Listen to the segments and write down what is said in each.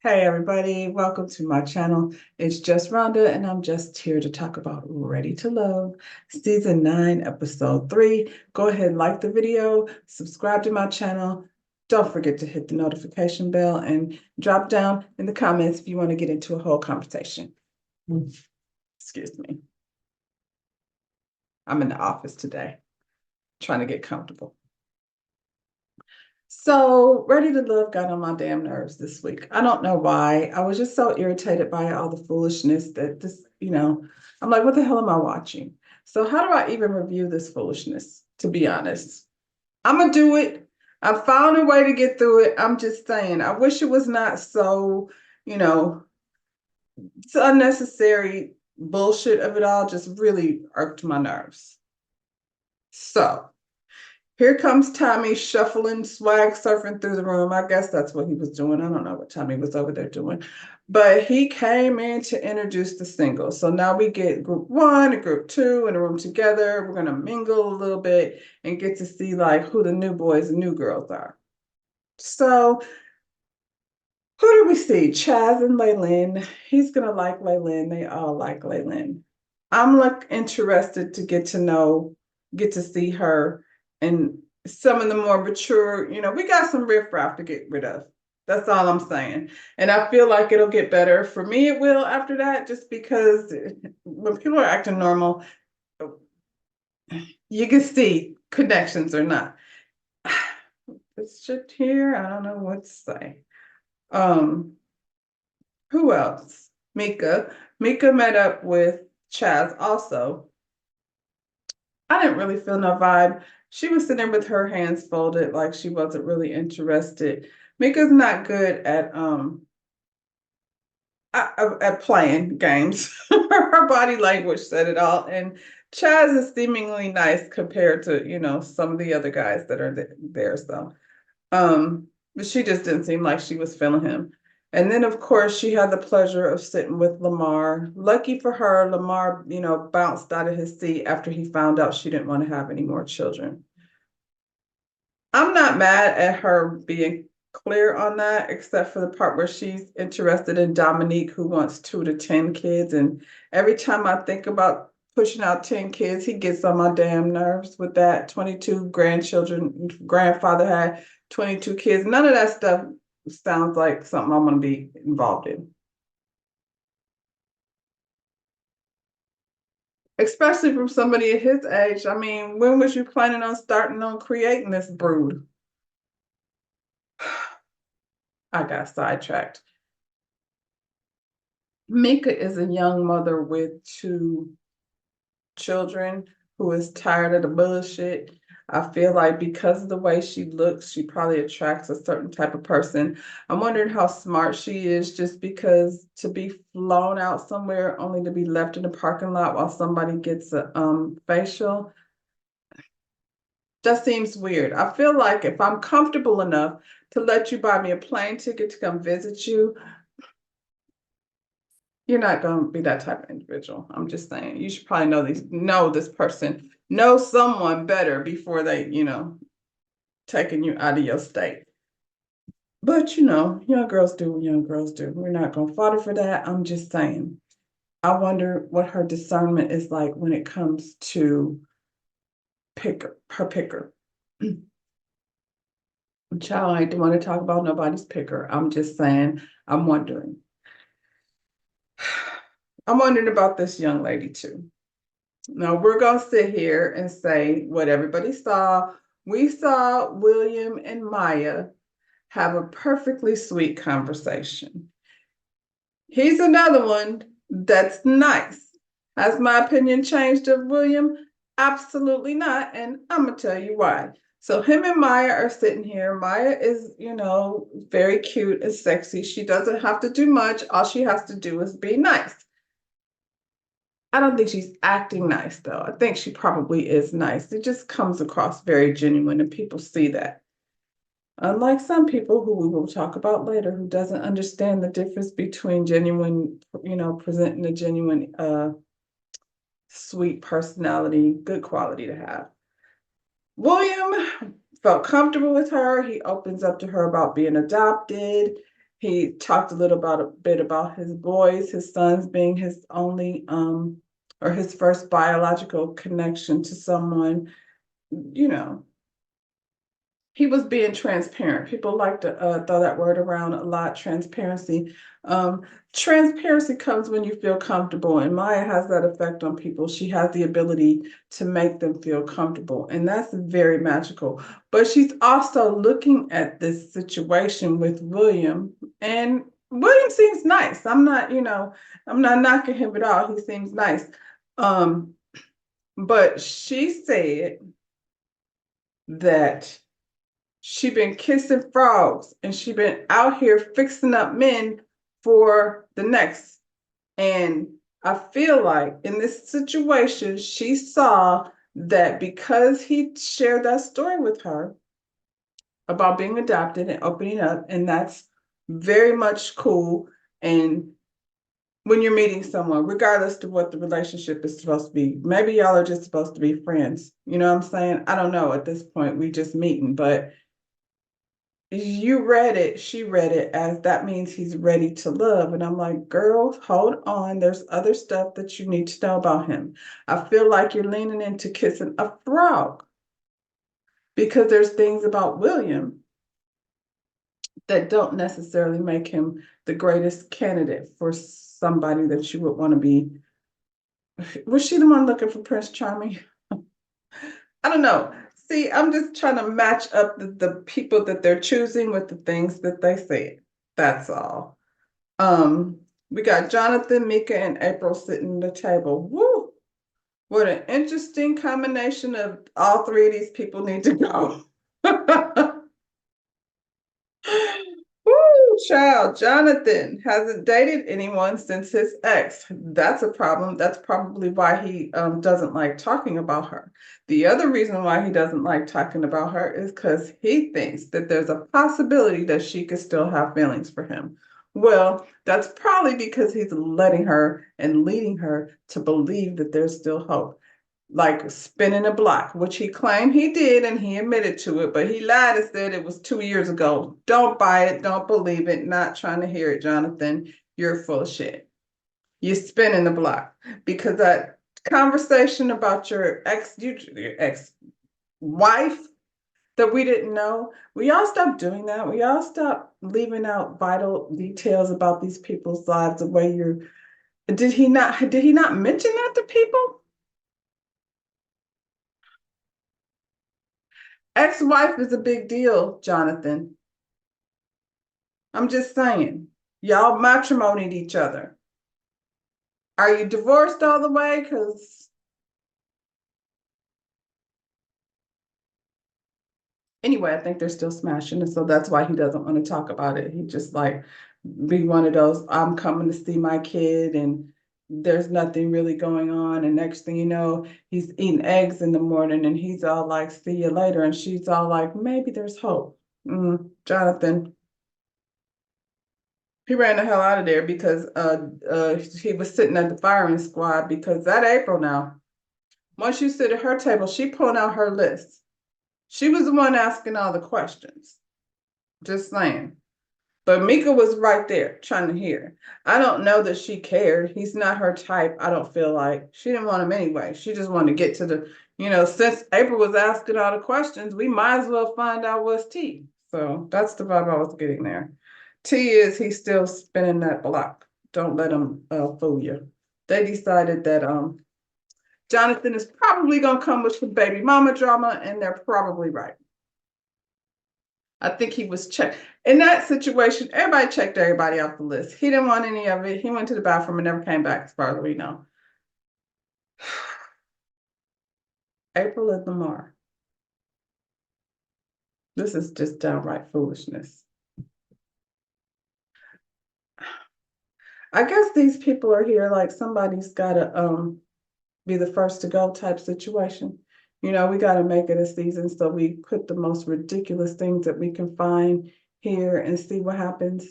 Hey everybody, welcome to my channel. It's just Rhonda and I'm just here to talk about Ready to Love, Season 9, Episode 3. Go ahead and like the video, subscribe to my channel. Don't forget to hit the notification bell and drop down in the comments if you want to get into a whole conversation. Excuse me. I'm in the office today, trying to get comfortable. So, Ready to Love got on my damn nerves this week. I don't know why. I was just so irritated by all the foolishness that I'm like, what the hell am I watching? So, how do I even review this foolishness, to be honest? I'm going to do it. I found a way to get through it. I'm just saying, I wish it was not so, you know, it's unnecessary bullshit of it all just really irked my nerves. So, here comes Tommy shuffling, swag surfing through the room. I guess that's what he was doing. I don't know what Tommy was over there doing. But he came in to introduce the singles. So now we get group one and group two in a room together. We're going to mingle a little bit and get to see like who the new boys and new girls are. So who do we see? Chaz and Laylin. He's going to like Laylin. They all like Laylin. I'm like interested to get to see her and some of the more mature, we got some riffraff to get rid of. That's all I'm saying. And I feel like it'll get better. For me, it will after that, just because when people are acting normal, you can see connections or not. This shit here, I don't know what to say. Who else? Mika. Mika met up with Chaz also. I didn't really feel no vibe. She was sitting there with her hands folded, like she wasn't really interested. Mika's not good at playing games. Her body language said it all. And Chaz is seemingly nice compared to, some of the other guys that are there. So, but she just didn't seem like she was feeling him. And then, of course, she had the pleasure of sitting with Lamar. Lucky for her, Lamar, bounced out of his seat after he found out she didn't want to have any more children. I'm not mad at her being clear on that, except for the part where she's interested in Dominique, who wants 2 to 10 kids. And every time I think about pushing out 10 kids, he gets on my damn nerves with that. 22 grandchildren, grandfather had 22 kids. None of that stuff sounds like something I'm going to be involved in. Especially from somebody at his age. I mean, when was you planning on starting on creating this brood? I got sidetracked. Mika is a young mother with 2 children who is tired of the bullshit. I feel like because of the way she looks, she probably attracts a certain type of person. I'm wondering how smart she is, just because to be flown out somewhere only to be left in the parking lot while somebody gets a facial just seems weird. I feel like if I'm comfortable enough to let you buy me a plane ticket to come visit you, you're not going to be that type of individual. I'm just saying, you should probably know this person, know someone better before they, taking you out of your state. But young girls do what young girls do. We're not going to fodder for that. I'm just saying. I wonder what her discernment is like when it comes to her picker. Child, I don't want to talk about nobody's picker. I'm just saying, I'm wondering. I'm wondering about this young lady too. Now we're going to sit here and say what everybody saw. We saw William and Maya have a perfectly sweet conversation. He's another one that's nice. Has my opinion changed of William? Absolutely not. And I'm going to tell you why. So him and Maya are sitting here. Maya is, very cute and sexy. She doesn't have to do much. All she has to do is be nice. I don't think she's acting nice, though. I think she probably is nice. It just comes across very genuine, and people see that. Unlike some people who we will talk about later, who doesn't understand the difference between genuine, presenting a genuine, sweet personality, good quality to have. William felt comfortable with her. He opens up to her about being adopted. He talked a little about a bit about his boys, his sons being his only or his first biological connection to someone, you know. He was being transparent. People like to throw that word around a lot, transparency. Um, Transparency comes when you feel comfortable, and Maya has that effect on people. She has the ability to make them feel comfortable, and that's very magical. But she's also looking at this situation with William, and William seems nice. I'm not knocking him at all. He seems nice. Um, but she said that she been kissing frogs and she been out here fixing up men for the next. And I feel like in this situation, she saw that because he shared that story with her about being adopted and opening up, and that's very much cool. And when you're meeting someone, regardless of what the relationship is supposed to be, maybe y'all are just supposed to be friends. You know what I'm saying? I don't know at this point, we just meeting, but you read it, she read it as that means he's ready to love. And I'm like, girl, hold on. There's other stuff that you need to know about him. I feel like you're leaning into kissing a frog because there's things about William that don't necessarily make him the greatest candidate for somebody that you would want to be. Was she the one looking for Prince Charming? I don't know. See, I'm just trying to match up the people that they're choosing with the things that they said. That's all. We got Jonathan, Mika, and April sitting at the table. Woo! What an interesting combination of all three of these people need to go. Woo, child. Jonathan hasn't dated anyone since his ex. That's a problem. That's probably why he doesn't like talking about her. The other reason why he doesn't like talking about her is because he thinks that there's a possibility that she could still have feelings for him. Well, that's probably because he's letting her and leading her to believe that there's still hope, like spinning a block, which he claimed he did and he admitted to it, but he lied and said it was 2 years ago. Don't buy it, don't believe it, not trying to hear it, Jonathan. You're full of shit. You're spinning the block because that conversation about your ex wife that we didn't know, we all stopped doing that. We all stopped leaving out vital details about these people's lives the way you're. Did he not mention that to people? Ex-wife is a big deal, Jonathan. I'm just saying. Y'all matrimonied each other. Are you divorced all the way? Because anyway, I think they're still smashing. And so that's why he doesn't want to talk about it. He just like be one of those, I'm coming to see my kid and there's nothing really going on. And next thing you know, he's eating eggs in the morning and he's all like, see you later. And she's all like, maybe there's hope. Jonathan, he ran the hell out of there because he was sitting at the firing squad because that April now, once you sit at her table, she pulling out her list. She was the one asking all the questions. Just saying. But Mika was right there trying to hear. I don't know that she cared. He's not her type. I don't feel like she didn't want him anyway. She just wanted to get to since April was asking all the questions, we might as well find out what's tea. So that's the vibe I was getting there. T is he's still spinning that block. Don't let him fool you. They decided that Jonathan is probably gonna come with some baby mama drama, and they're probably right. I think he was checked in that situation. Everybody checked everybody off the list. He didn't want any of it. He went to the bathroom and never came back, as far as we know. April and Lamar. This is just downright foolishness. I guess these people are here like somebody's gotta be the first to go type situation. We got to make it a season, so we put the most ridiculous things that we can find here and see what happens.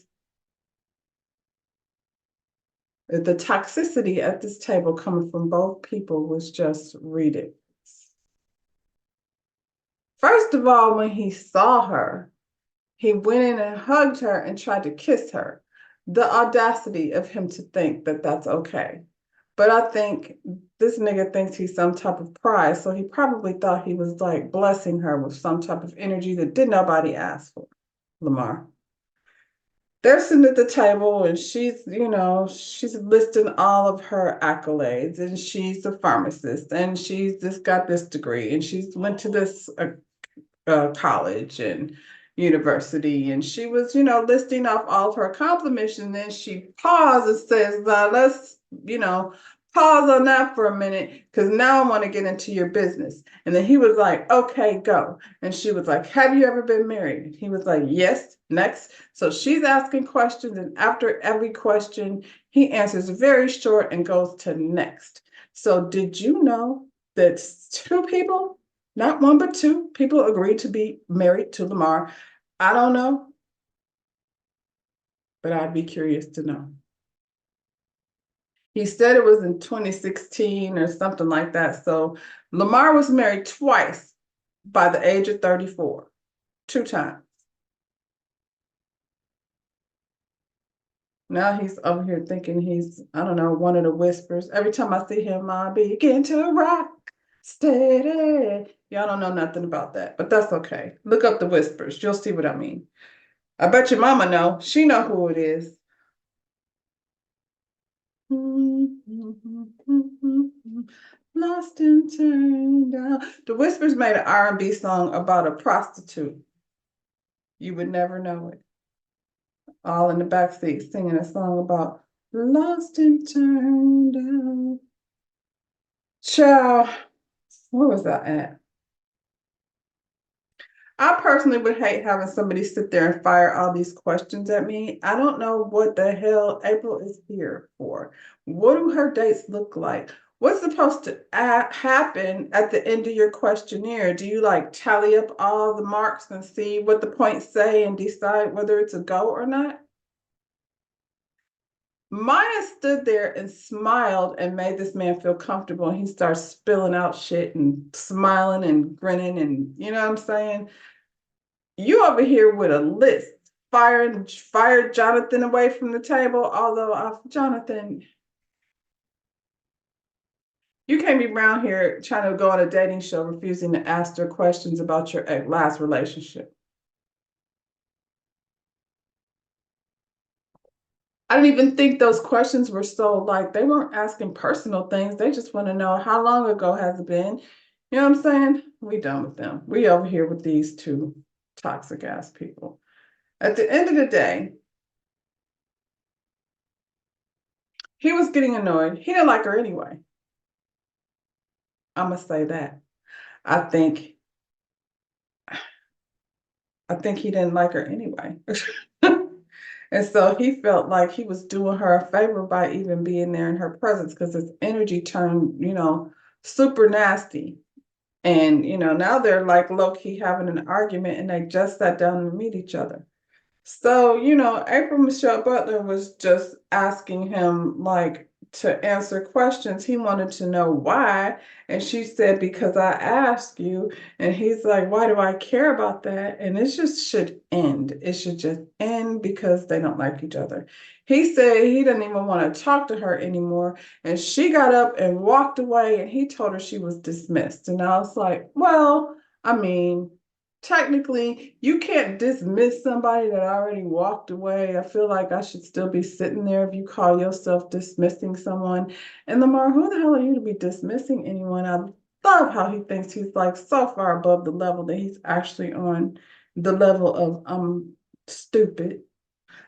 The toxicity at this table coming from both people was just ridiculous. First of all, when he saw her, He went in and hugged her and tried to kiss her. The audacity of him to think that that's okay. But I think this nigga thinks he's some type of prize, so he probably thought he was like blessing her with some type of energy that did nobody ask for. Lamar. They're sitting at the table and she's listing all of her accolades, and she's a pharmacist and she's just got this degree and she's went to this college and university, and she was, listing off all of her accomplishments, and then she paused and says, let's, pause on that for a minute, because now I want to get into your business. And then he was like, okay, go. And she was like, have you ever been married? And he was like, yes. Next. So she's asking questions, and after every question, he answers very short and goes to next. So did you know that two people, not one, but two people, agreed to be married to Lamar? I don't know, but I'd be curious to know. He said it was in 2016 or something like that. So Lamar was married twice by the age of 34, two times. Now he's over here thinking he's, I don't know, one of the whispers. Every time I see him, I begin to rock steady. Y'all don't know nothing about that, but that's okay. Look up the whispers. You'll see what I mean. I bet your mama know. She know who it is. Lost and turned out. The Whispers made an R&B song about a prostitute. You would never know it. All in the backseat singing a song about lost and turned out. Child, where was that at? I personally would hate having somebody sit there and fire all these questions at me. I don't know what the hell April is here for. What do her dates look like? What's supposed to happen at the end of your questionnaire? Do you like tally up all the marks and see what the points say and decide whether it's a go or not? Maya stood there and smiled and made this man feel comfortable. And he starts spilling out shit and smiling and grinning, and you know what I'm saying? You over here with a list, fired Jonathan away from the table. Although, Jonathan, you can't be around here trying to go on a dating show, refusing to ask her questions about your last relationship. I didn't even think those questions were so like, they weren't asking personal things. They just want to know how long ago has it been. You know what I'm saying? We done with them. We over here with these two toxic ass people. At the end of the day, he was getting annoyed. He didn't like her anyway. I'm gonna say that. I think he didn't like her anyway. And so he felt like he was doing her a favor by even being there in her presence, because his energy turned, super nasty. And, now they're like low key having an argument, and they just sat down to meet each other. So, April Michelle Butler was just asking him like to answer questions. He wanted to know why. And she said, because I asked you. And he's like, why do I care about that? And it just should end. It should just end because they don't like each other. He said he didn't even want to talk to her anymore. And she got up and walked away, and he told her she was dismissed. And I was like, well, I mean, technically, you can't dismiss somebody that already walked away. I feel like I should still be sitting there if you call yourself dismissing someone. And Lamar, who the hell are you to be dismissing anyone? I love how he thinks he's like so far above the level that he's actually on the level of stupid.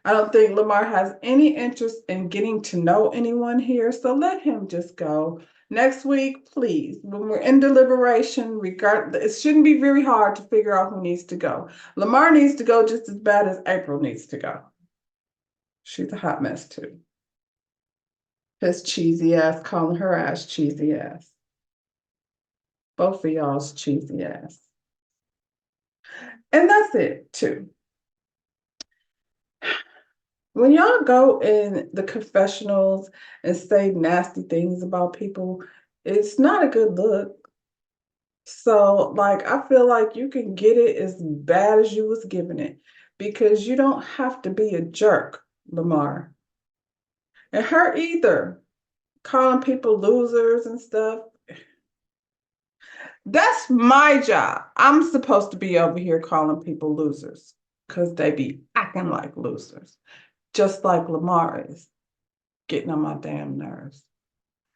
I don't think Lamar has any interest in getting to know anyone here, so let him just go. Next week, please, when we're in deliberation, it shouldn't be very hard to figure out who needs to go. Lamar needs to go just as bad as April needs to go. She's a hot mess too. His cheesy ass calling her ass cheesy ass. Both of y'all's cheesy ass. And that's it too. When y'all go in the confessionals and say nasty things about people, it's not a good look. So, like, I feel like you can get it as bad as you was giving it because you don't have to be a jerk, Lamar. And her either, calling people losers and stuff. That's my job. I'm supposed to be over here calling people losers because they be acting like losers, just like Lamar is getting on my damn nerves.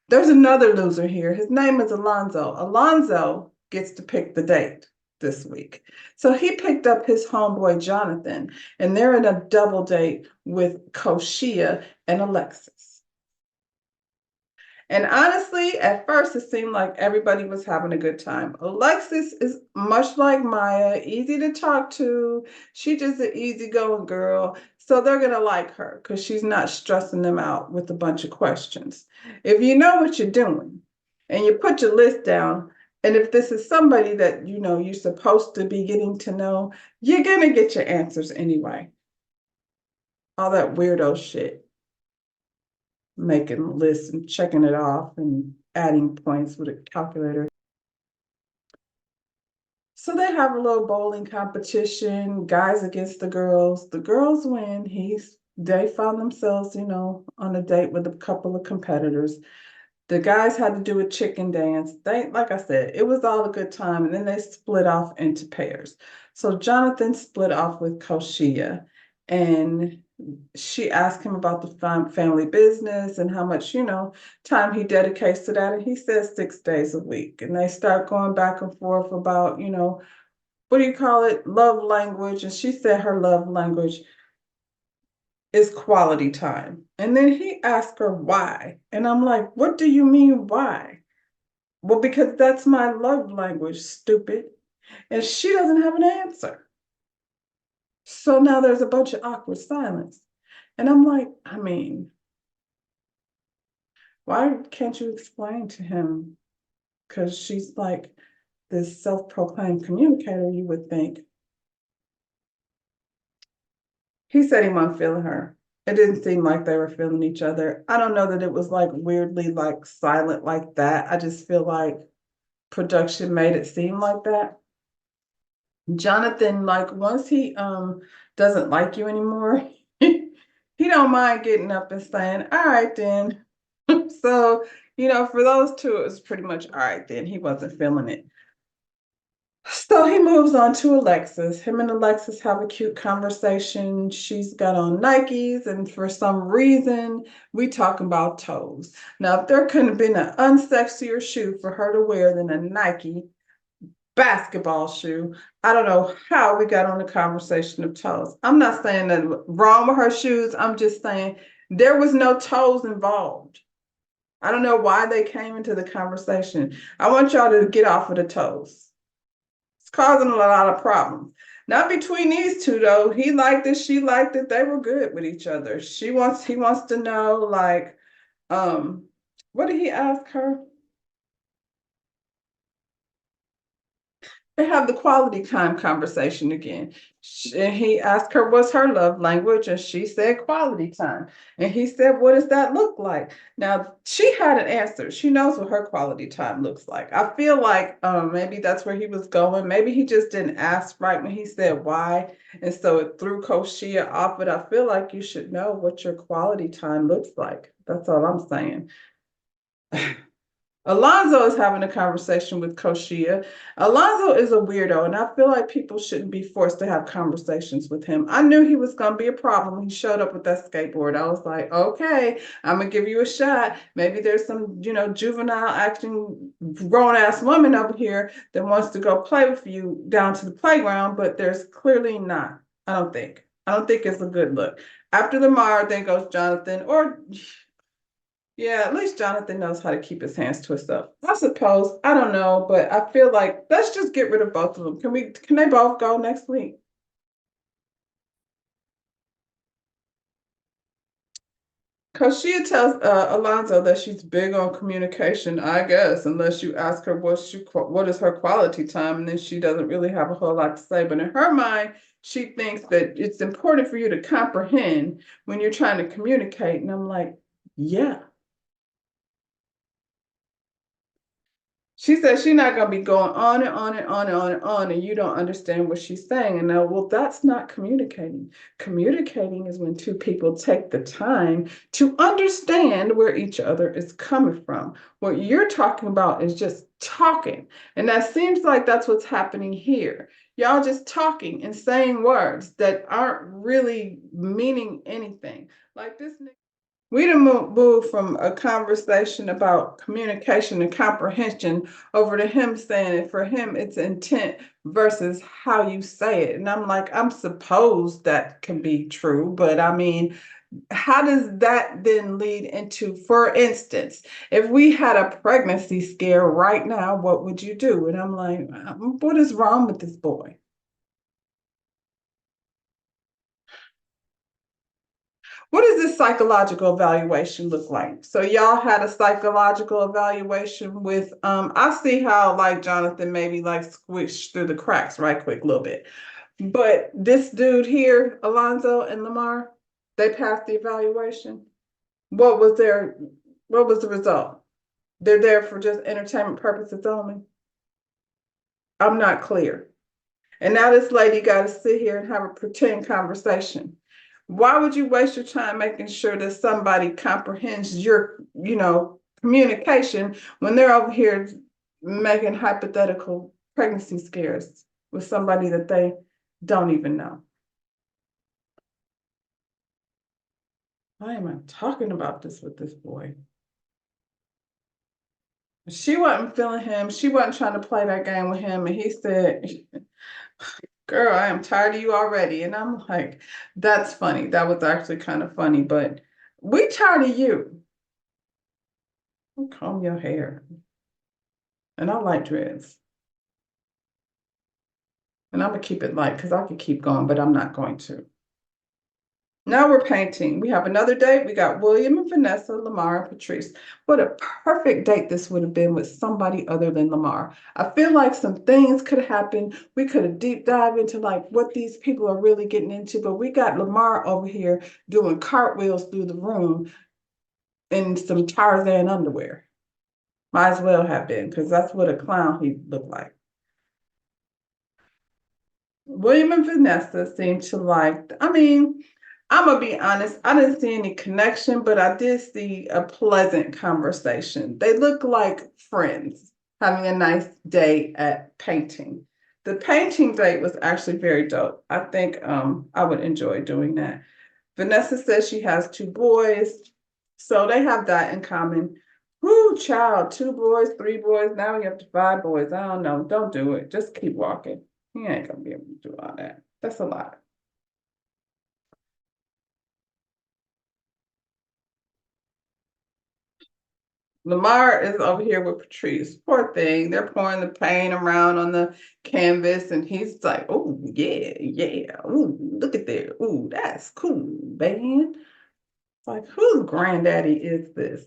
There's another loser here. His name is Alonzo. Alonzo gets to pick the date this week. So he picked up his homeboy Jonathan, and they're in a double date with Koshia and Alexis. And honestly, at first it seemed like everybody was having a good time. Alexis is much like Maya, easy to talk to. She just an easygoing girl. So they're gonna like her because she's not stressing them out with a bunch of questions. If you know what you're doing and you put your list down, and if this is somebody that you know you're supposed to be getting to know, you're gonna get your answers anyway. All that weirdo shit, making lists and checking it off and adding points with a calculator. So they have a little bowling competition, guys against the girls. The girls win. They found themselves, you know, on a date with a couple of competitors. The guys had to do a chicken dance. They, like I said, it was all a good time. And then they split off into pairs. So Jonathan split off with Koshia, and she asked him about the family business and how much, you know, time he dedicates to that. And he says 6 days a week. And they start going back and forth about, you know, what do you call it? Love language. And she said her love language is quality time. And then he asked her why. And I'm like, what do you mean why? Well, because that's my love language, stupid. And she doesn't have an answer. So now there's a bunch of awkward silence. And I'm like, I mean, why can't you explain to him? Because she's like this self-proclaimed communicator, you would think. He said he wasn't feeling her. It didn't seem like they were feeling each other. I don't know that it was like weirdly like silent like that. I just feel like production made it seem like that. Jonathan, like once he doesn't like you anymore, he don't mind getting up and saying, all right then. So, you know, for those two, it was pretty much all right then. He wasn't feeling it. So he moves on to Alexis. Him and Alexis have a cute conversation. She's got on Nikes, and for some reason, we talk about toes. Now, if there couldn't have been an unsexier shoe for her to wear than a Nike basketball shoe, I don't know how we got on the conversation of toes. I'm not saying that wrong with her shoes. I'm just saying there was no toes involved. I don't know why they came into the conversation. I want y'all to get off of the toes. It's causing a lot of problems. Not between these two though. He liked it, she liked it. They were good with each other. He wants to know like, um, what did he ask her? They have the quality time conversation again. And he asked her what's her love language, and she said quality time. And he said, what does that look like? Now she had an answer. She knows what her quality time looks like. I feel like maybe that's where he was going. Maybe he just didn't ask right when he said why. And so it threw Koshia off, but I feel like you should know what your quality time looks like. That's all I'm saying. Alonzo is having a conversation with Koshia. Alonzo is a weirdo, and I feel like people shouldn't be forced to have conversations with him. I knew he was going to be a problem. He showed up with that skateboard. I was like, okay, I'm going to give you a shot. Maybe there's some, you know, juvenile acting grown ass woman over here that wants to go play with you down to the playground, but there's clearly not. I don't think. I don't think it's a good look. After Lamar, then goes Jonathan, or yeah, at least Jonathan knows how to keep his hands to himself. I suppose. I don't know, but I feel like let's just get rid of both of them. Can they both go next week? Because she tells Alonzo that she's big on communication, I guess, unless you ask her what is her quality time, and then she doesn't really have a whole lot to say. But in her mind, she thinks that it's important for you to comprehend when you're trying to communicate. And I'm like, yeah. She said she's not going to be going on and on and on and on and on, and you don't understand what she's saying. And now, well, that's not communicating. Communicating is when two people take the time to understand where each other is coming from. What you're talking about is just talking. And that seems like that's what's happening here. Y'all just talking and saying words that aren't really meaning anything. Like this. We done moved from a conversation about communication and comprehension over to him saying it for him, it's intent versus how you say it. And I'm like, I'm supposed that can be true, but I mean, how does that then lead into, for instance, if we had a pregnancy scare right now, what would you do? And I'm like, what is wrong with this boy? What does this psychological evaluation look like? So y'all had a psychological evaluation with I see how like Jonathan maybe like squished through the cracks right quick a little bit. But this dude here, Alonzo and Lamar, they passed the evaluation. What was their what was the result? They're there for just entertainment purposes only. I'm not clear. And now this lady got to sit here and have a pretend conversation. Why would you waste your time making sure that somebody comprehends your, communication when they're over here making hypothetical pregnancy scares with somebody that they don't even know? Why am I talking about this with this boy? She wasn't feeling him. She wasn't trying to play that game with him. And he said, girl, I am tired of you already. And I'm like, that's funny. That was actually kind of funny, but we tired of you. Comb your hair. And I like dreads. And I'm gonna keep it light because I could keep going, but I'm not going to. Now we're painting. We have another date. We got William and Vanessa, Lamar and Patrice. What a perfect date this would have been with somebody other than Lamar. I feel like some things could have happened. We could have deep dived into like what these people are really getting into, but we got Lamar over here doing cartwheels through the room in some Tarzan underwear. Might as well have been, because that's what a clown he looked like. William and Vanessa seem to like, I mean, I'm gonna be honest, I didn't see any connection, but I did see a pleasant conversation. They look like friends having a nice day at painting. The painting date was actually very dope. I think I would enjoy doing that. Vanessa says she has two boys, so they have that in common. Whoo, child, two boys, three boys, now we up to five boys. I don't know. Don't do it. Just keep walking. He ain't gonna be able to do all that. That's a lot. Lamar is over here with Patrice. Poor thing. They're pouring the paint around on the canvas, and he's like, "Oh yeah, yeah. Ooh, look at there. Ooh, that's cool, man." It's like, whose granddaddy is this?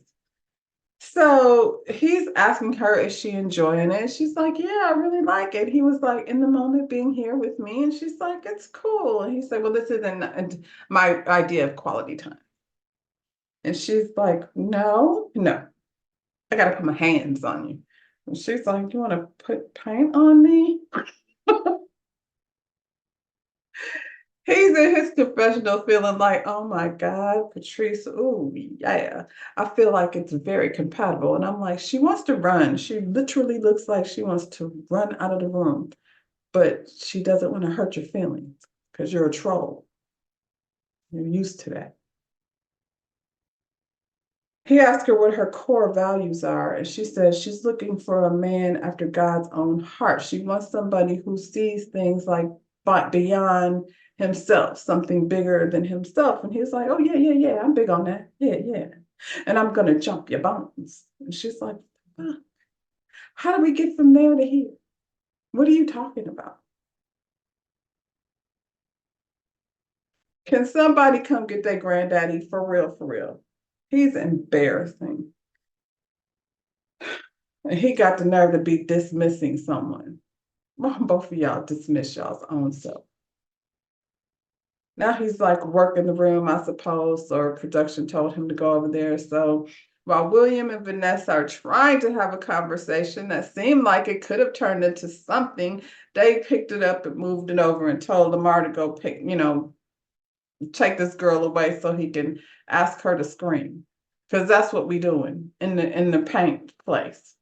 So he's asking her, is she enjoying it? She's like, yeah, I really like it. He was like, in the moment being here with me. And she's like, it's cool. And he said, well, this isn't my idea of quality time. And she's like, no, no, I got to put my hands on you. And she's like, you want to put paint on me? He's in his confessional feeling like, oh my God, Patrice, oh yeah. I feel like it's very compatible. And I'm like, she wants to run. She literally looks like she wants to run out of the room, but she doesn't want to hurt your feelings because you're a troll. You're used to that. He asked her what her core values are, and she says she's looking for a man after God's own heart. She wants somebody who sees things like beyond himself, something bigger than himself. And he's like, oh, yeah, yeah, yeah, I'm big on that. Yeah, yeah. And I'm going to jump your bones. And she's like, huh, how do we get from there to here? What are you talking about? Can somebody come get their granddaddy for real, for real? He's embarrassing. And he got the nerve to be dismissing someone. Why don't both of y'all dismiss y'all's own self? Now he's like working the room, I suppose, or production told him to go over there. So While William and Vanessa are trying to have a conversation that seemed like it could have turned into something, they picked it up and moved it over and told Lamar to go pick, take this girl away so he can ask her to scream. Because that's what we doing in the paint place.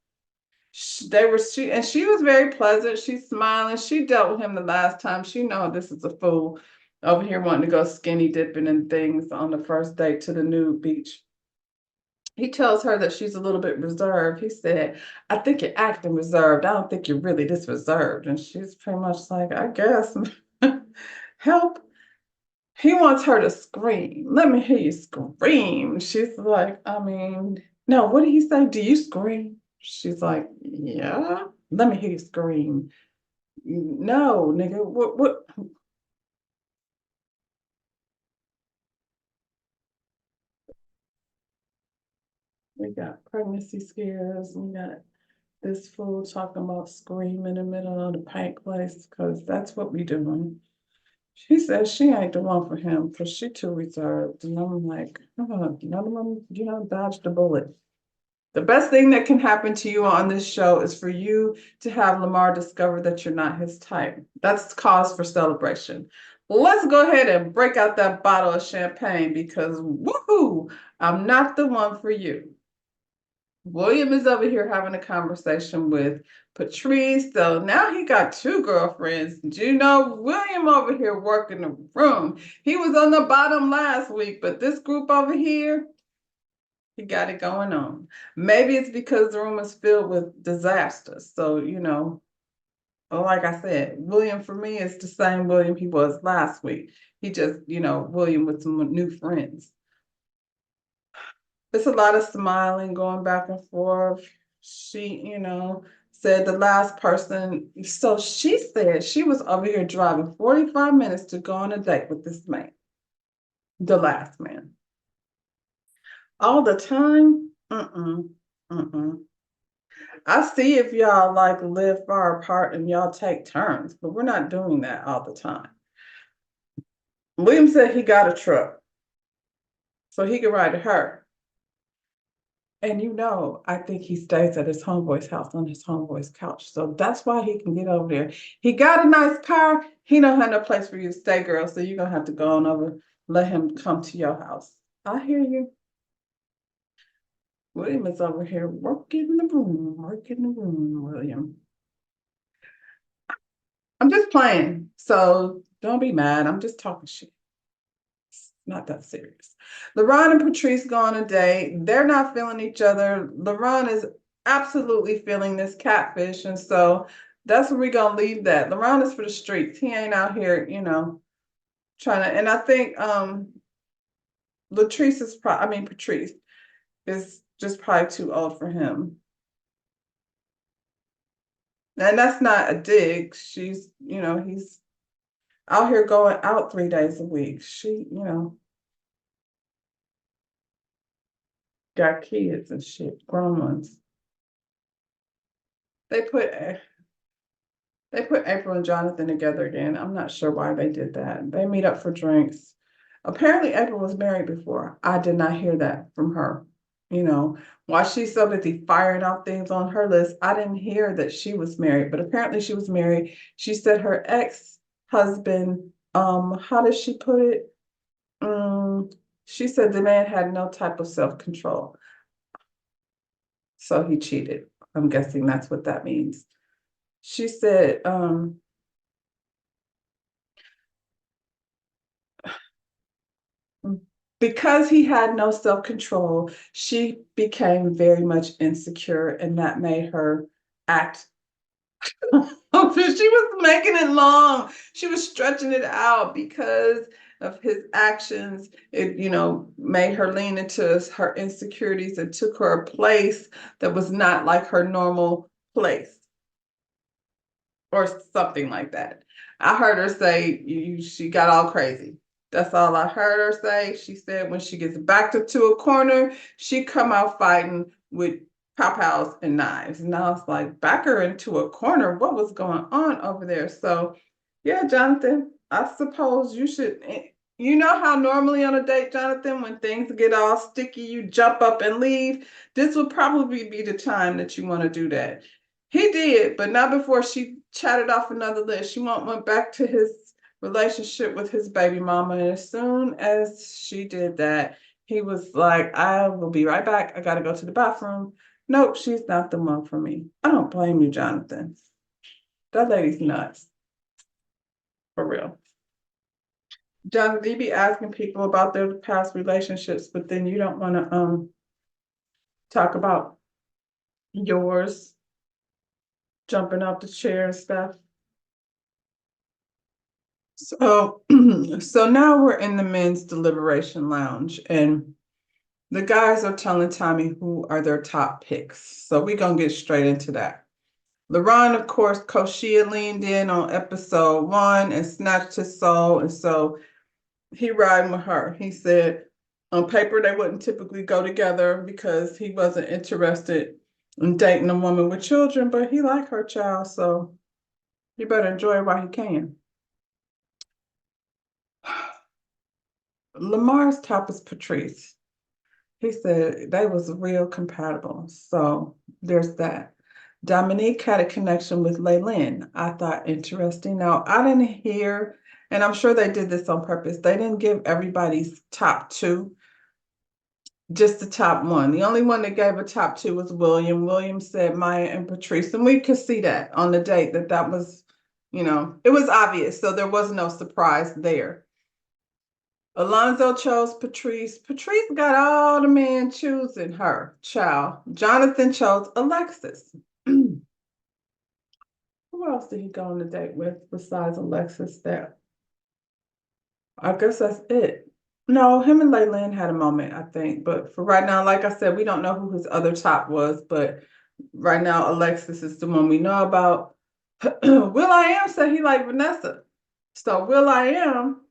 She was very pleasant. She's smiling. She dealt with him the last time. She know this is a fool over here wanting to go skinny dipping and things on the first date to the nude beach. He tells her that she's a little bit reserved. He said, I think you're acting reserved. I don't think you're really this reserved. And she's pretty much like, I guess. Help. He wants her to scream. Let me hear you scream. She's like, I mean, no, what did he say? Do you scream? She's like, yeah. Let me hear you scream. No, nigga, what? We got pregnancy scares. We got this fool talking about scream in the middle of the paint place because that's what we doing. She says she ain't the one for him because she too reserved. And I'm like, none of them, dodged the bullet. The best thing that can happen to you on this show is for you to have Lamar discover that you're not his type. That's cause for celebration. Let's go ahead and break out that bottle of champagne because woohoo, I'm not the one for you. William is over here having a conversation with Patrice. So now he got two girlfriends. William over here working the room. He was on the bottom last week, but this group over here, he got it going on. Maybe it's because the room is filled with disasters. So, like I said, William for me is the same William he was last week. He just, William with some new friends. It's a lot of smiling, going back and forth. She, said the last person. So she said she was over here driving 45 minutes to go on a date with this man, the last man. All the time? Mm-mm, mm-mm. I see if y'all like live far apart and y'all take turns, but we're not doing that all the time. William said he got a truck so he could ride to her. And I think he stays at his homeboy's house on his homeboy's couch. So that's why he can get over there. He got a nice car. He don't have no place for you to stay, girl. So you're gonna have to go on over, let him come to your house. I hear you. William is over here working the room, William. I'm just playing. So don't be mad. I'm just talking shit. It's not that serious. LaRon and Patrice go on a date. They're not feeling each other. LaRon is absolutely feeling this catfish. And so that's where we're going to leave that. LaRon is for the streets. He ain't out here, trying to. And I think Patrice is just probably too old for him. And that's not a dig. She's, he's out here going out 3 days a week. She, got kids and shit, grown ones. They put April and Jonathan together again. I'm not sure why they did that. They meet up for drinks. Apparently, April was married before. I did not hear that from her. While she's so busy firing off things on her list, I didn't hear that she was married, but apparently she was married. She said her ex-husband, how does she put it? She said the man had no type of self-control. So he cheated. I'm guessing that's what that means. She said, because he had no self-control, she became very much insecure, and that made her act. She was making it long. She was stretching it out because of his actions. It, made her lean into her insecurities and took her a place that was not like her normal place or something like that. I heard her say she got all crazy. That's all I heard her say. She said when she gets backed up to a corner, she come out fighting with pow-pows and knives. And I was like, back her into a corner. What was going on over there? So, yeah, Jonathan, I suppose you should. You know how normally on a date, Jonathan, when things get all sticky, you jump up and leave. This would probably be the time that you want to do that. He did, but not before she chatted off another list. She went back to his relationship with his baby mama. And as soon as she did that, he was like, I will be right back. I got to go to the bathroom. Nope, she's not the one for me. I don't blame you, Jonathan. That lady's nuts. For real. John, you be asking people about their past relationships, but then you don't want to talk about yours, jumping off the chair and stuff. So, so now we're in the men's deliberation lounge, and the guys are telling Tommy who are their top picks. So we're gonna get straight into that. LaRon, of course, Koshia leaned in on episode 1 and snatched his soul, and so he riding with her. He said on paper they wouldn't typically go together because he wasn't interested in dating a woman with children, but he liked her child, so you better enjoy it while he can. Lamar's top is Patrice. He said they was real compatible. So there's that. Dominique had a connection with Laylin. I thought interesting. Now, I didn't hear, and I'm sure they did this on purpose. They didn't give everybody's top 2, just the top 1. The only one that gave a top 2 was William. William said Maya and Patrice, and we could see that on the date that was, it was obvious. So there was no surprise there. Alonzo chose Patrice. Patrice got all the men choosing her, child. Jonathan chose Alexis. Who else did he go on the date with besides Alexis there? I guess that's it. No, him and Laylin had a moment, I think. But for right now, like I said, we don't know who his other top was. But right now, Alexis is the one we know about. will.i.am said he liked Vanessa. So will.i.am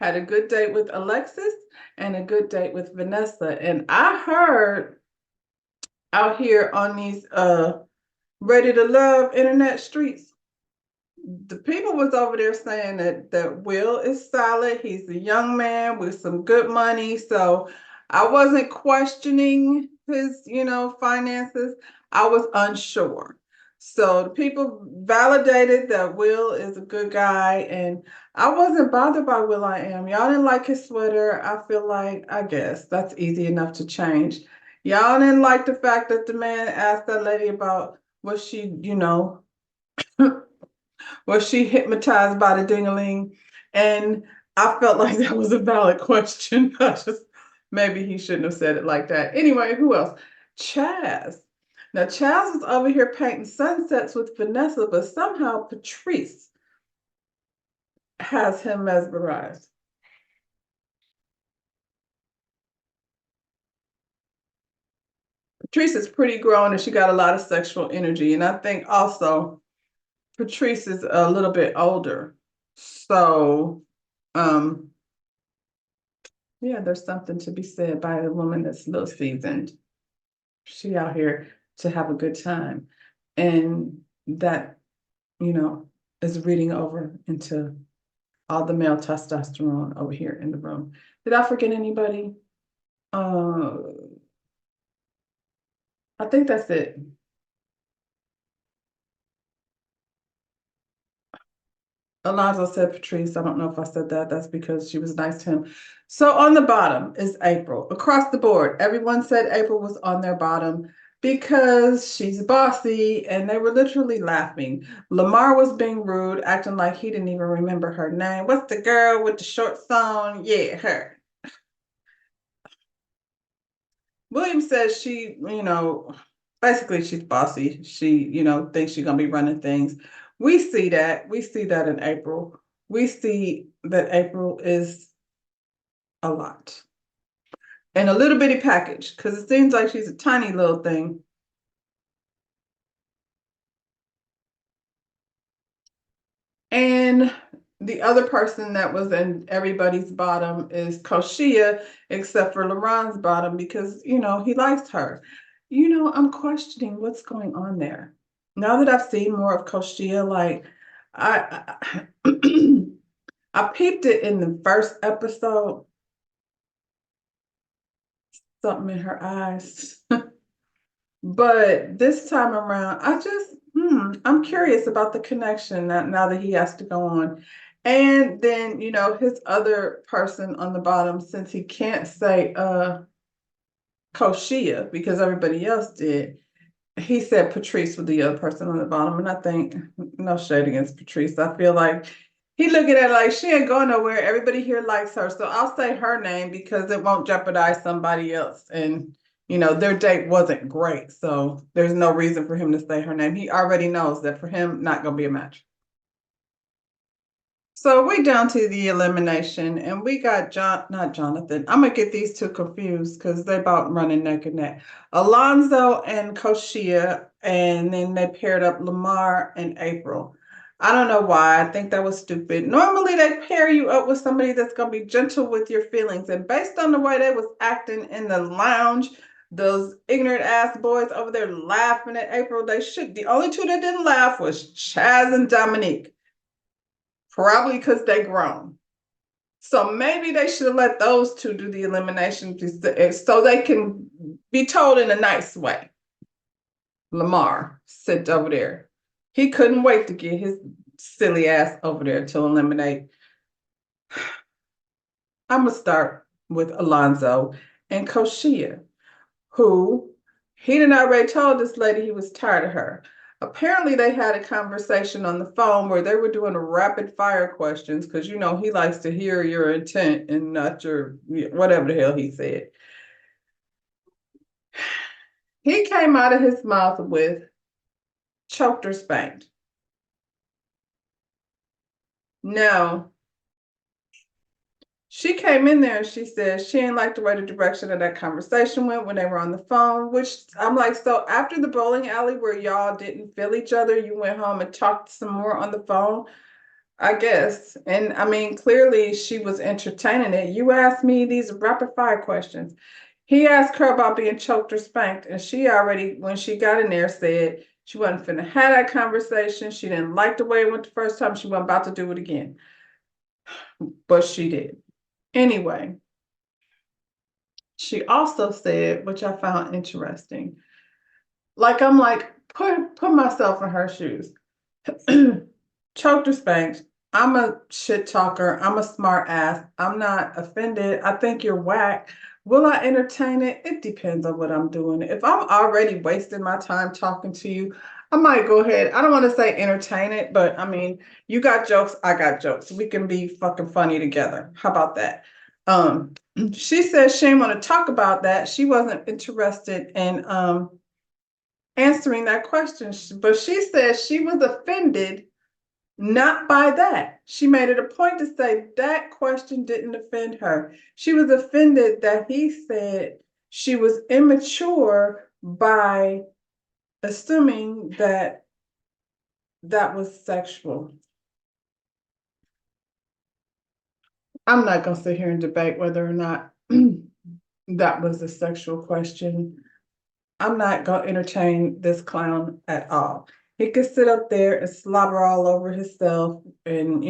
had a good date with Alexis and a good date with Vanessa. And I heard out here on these Ready to Love internet streets, the people was over there saying that Will is solid. He's a young man with some good money. So I wasn't questioning his, finances. I was unsure. So the people validated that Will is a good guy, and I wasn't bothered by will.i.am. Y'all didn't like his sweater. I feel like, I guess that's easy enough to change. Y'all didn't like the fact that the man asked that lady about was she, was she hypnotized by the ding-a-ling? And I felt like that was a valid question. Maybe he shouldn't have said it like that. Anyway, who else? Chaz. Now, Chaz was over here painting sunsets with Vanessa, but somehow Patrice has him mesmerized. Patrice is pretty grown and she got a lot of sexual energy. And I think also Patrice is a little bit older. So, yeah, there's something to be said by a woman that's a little seasoned. She out here to have a good time. And that, is reading over into all the male testosterone over here in the room. Did I forget anybody? I think that's it. Alonzo said Patrice. I don't know if I said that. That's because she was nice to him. So on the bottom is April. Across the board, everyone said April was on their bottom because she's bossy, and they were literally laughing. Lamar was being rude, acting like he didn't even remember her name. What's the girl with the short song? Yeah, her. William says she, basically she's bossy. She, thinks she's gonna be running things. We see that. We see that in April. We see that April is a lot. And a little bitty package, because it seems like she's a tiny little thing. And the other person that was in everybody's bottom is Koshia, except for LaRon's bottom, because, he likes her. I'm questioning what's going on there. Now that I've seen more of Koshia, like, I I peeped it in the first episode, something in her eyes. But this time around, I'm curious about the connection now that he has to go on. And then, his other person on the bottom, since he can't say Koshia because everybody else did, he said Patrice was the other person on the bottom. And I think, no shade against Patrice. I feel like he looking at it like she ain't going nowhere. Everybody here likes her. So I'll say her name because it won't jeopardize somebody else. And, their date wasn't great. So there's no reason for him to say her name. He already knows that for him, not going to be a match. So we down to the elimination, and we got not Jonathan. I'm gonna get these two confused because they're about running neck and neck. Alonzo and Koshia, and then they paired up Lamar and April. I don't know why. I think that was stupid. Normally they pair you up with somebody that's gonna be gentle with your feelings, and based on the way they was acting in the lounge, those ignorant ass boys over there laughing at April, the only two that didn't laugh was Chaz and Dominique. Probably because they grown. So maybe they should have let those two do the elimination so they can be told in a nice way. Lamar, sit over there. He couldn't wait to get his silly ass over there to eliminate. I'm going to start with Alonzo and Koshia, who he had already told this lady he was tired of her. Apparently, they had a conversation on the phone where they were doing rapid fire questions because, he likes to hear your intent and not your whatever the hell he said. He came out of his mouth with choked or spanked. Now, she came in there and she said she didn't like the way the direction of that conversation went when they were on the phone, which I'm like, so after the bowling alley where y'all didn't feel each other, you went home and talked some more on the phone, I guess. And I mean, clearly she was entertaining it. You asked me these rapid fire questions. He asked her about being choked or spanked, and she already, when she got in there, said she wasn't finna have that conversation. She didn't like the way it went the first time. She wasn't about to do it again. But she did. Anyway, she also said, which I found interesting, I'm like, put myself in her shoes. Choked or spanked. I'm a shit talker. I'm a smart ass. I'm not offended. I think you're whack. Will I entertain it? It depends on what I'm doing. If I'm already wasting my time talking to you, I might go ahead. I don't want to say entertain it, but I mean, you got jokes, I got jokes. We can be fucking funny together. How about that? She said she didn't want to talk about that. She wasn't interested in answering that question, but she said she was offended not by that. She made it a point to say that question didn't offend her. She was offended that he said she was immature by assuming that that was sexual. I'm not going to sit here and debate whether or not that was a sexual question. I'm not going to entertain this clown at all. He could sit up there and slobber all over himself and,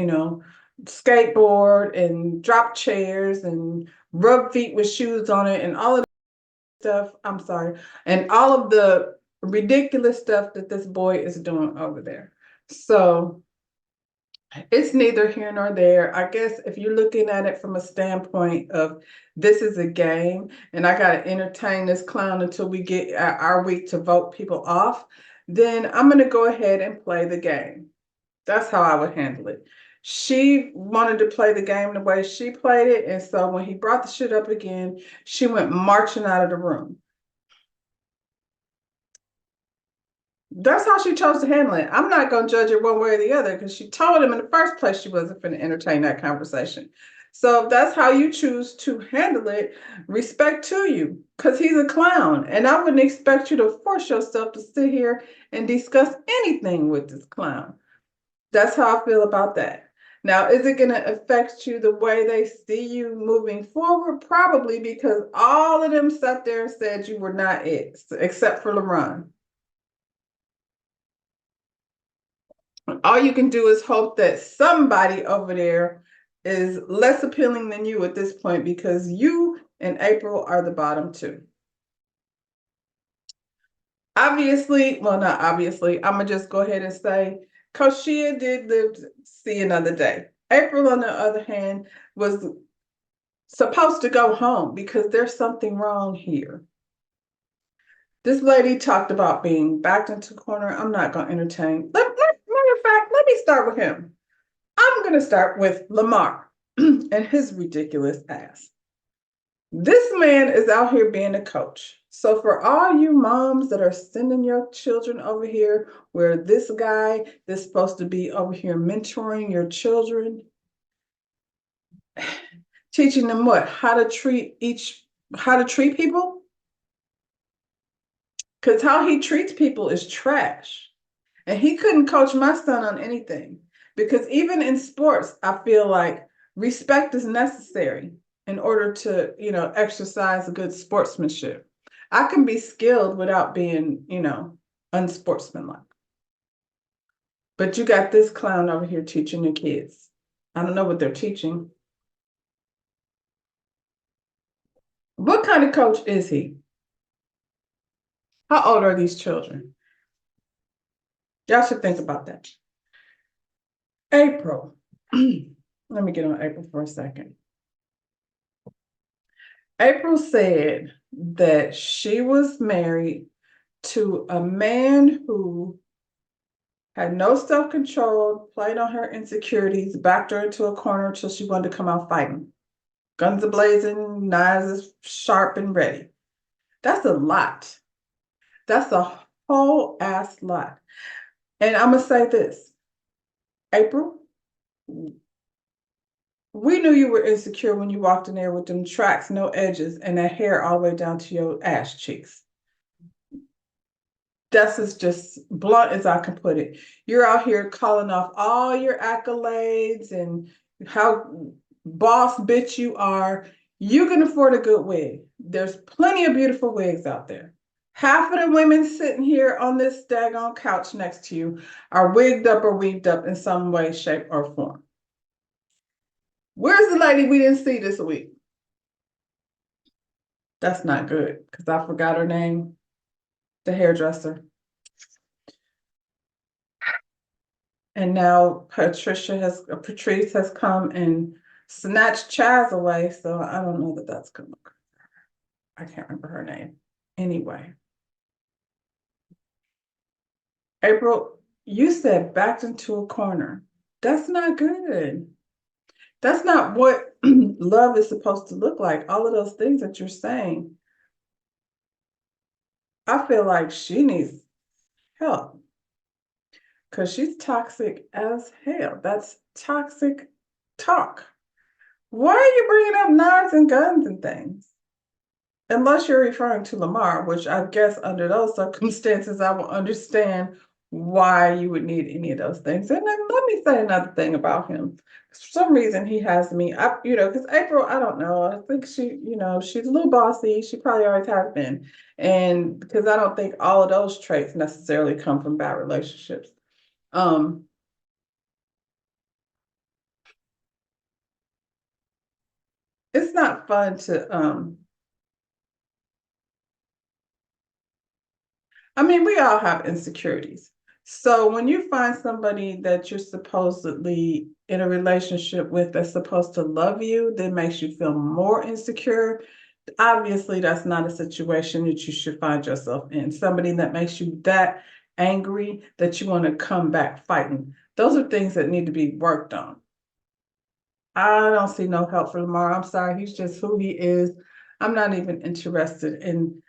skateboard and drop chairs and rub feet with shoes on it and all of the stuff. I'm sorry. And all of the ridiculous stuff that this boy is doing over there. So it's neither here nor there. I guess if you're looking at it from a standpoint of this is a game and I got to entertain this clown until we get our week to vote people off, then I'm going to go ahead and play the game. That's how I would handle it. She wanted to play the game the way she played it. And so when he brought the shit up again, she went marching out of the room. That's how she chose to handle it. I'm not going to judge her one way or the other because she told him in the first place she wasn't going to entertain that conversation. So if that's how you choose to handle it, respect to you because he's a clown. And I wouldn't expect you to force yourself to sit here and discuss anything with this clown. That's how I feel about that. Now, is it going to affect you the way they see you moving forward? Probably because all of them sat there and said you were not it, except for LaRon. All you can do is hope that somebody over there is less appealing than you at this point because you and April are the bottom two. Obviously, well, not obviously, I'm gonna just go ahead and say Coach Shea did live to see another day. April, on the other hand, was supposed to go home because there's something wrong here. This lady talked about being backed into a corner. I'm not going to entertain. Matter of fact, let me start with him. I'm going to start with Lamar and his ridiculous ass. This man is out here being a coach. So for all you moms that are sending your children over here, where this guy is supposed to be over here mentoring your children, teaching them what? How to treat people? Because how he treats people is trash. And he couldn't coach my son on anything. Because even in sports, I feel like respect is necessary in order to, exercise a good sportsmanship. I can be skilled without being, unsportsmanlike. But you got this clown over here teaching your kids. I don't know what they're teaching. What kind of coach is he? How old are these children? Y'all should think about that. April. Let me get on April for a second. April said that she was married to a man who had no self-control, played on her insecurities, backed her into a corner until she wanted to come out fighting. Guns a blazing, knives sharp and ready. That's a lot. That's a whole ass lot. And I'm going to say this, April, we knew you were insecure when you walked in there with them tracks, no edges, and that hair all the way down to your ass cheeks. That's as just blunt as I can put it. You're out here calling off all your accolades and how boss bitch you are. You can afford a good wig. There's plenty of beautiful wigs out there. Half of the women sitting here on this daggone couch next to you are wigged up or weaved up in some way, shape, or form. Where's the lady we didn't see this week? That's not good because I forgot her name. The hairdresser. And now Patrice has come and snatched Chaz away. So I don't know that that's gonna look. I can't remember her name. Anyway. April, you said backed into a corner. That's not good. That's not what love is supposed to look like. All of those things that you're saying. I feel like she needs help because she's toxic as hell. That's toxic talk. Why are you bringing up knives and guns and things? Unless you're referring to Lamar, which I guess under those circumstances, I will understand why you would need any of those things. And then let me say another thing about him. For some reason, he has me, because April, I don't know. I think she's a little bossy. She probably always has been. And because I don't think all of those traits necessarily come from bad relationships. It's not fun to, we all have insecurities. So when you find somebody that you're supposedly in a relationship with that's supposed to love you, that makes you feel more insecure, obviously that's not a situation that you should find yourself in. Somebody that makes you that angry that you want to come back fighting. Those are things that need to be worked on. I don't see no help for Lamar. I'm sorry. He's just who he is. I'm not even interested in,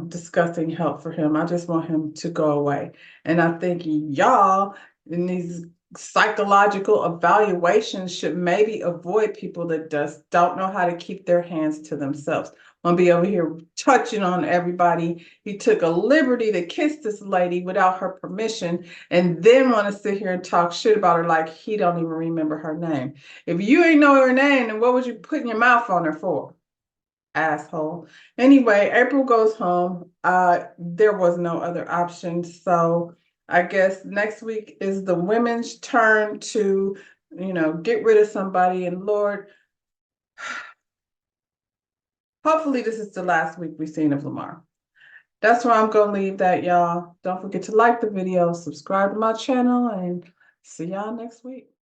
discussing help for him. I just want him to go away. And I think y'all in these psychological evaluations should maybe avoid people that just don't know how to keep their hands to themselves. I'm gonna be over here touching on everybody. He took a liberty to kiss this lady without her permission and then want to sit here and talk shit about her like he don't even remember her name. If you ain't know her name, then what was you putting your mouth on her for? Asshole. Anyway, April goes home. There was no other option. So I guess next week is the women's turn to get rid of somebody, and Lord, hopefully this is the last week we've seen of Lamar. That's where I'm gonna leave that, y'all. Don't forget to like the video, subscribe to my channel, and see y'all next week.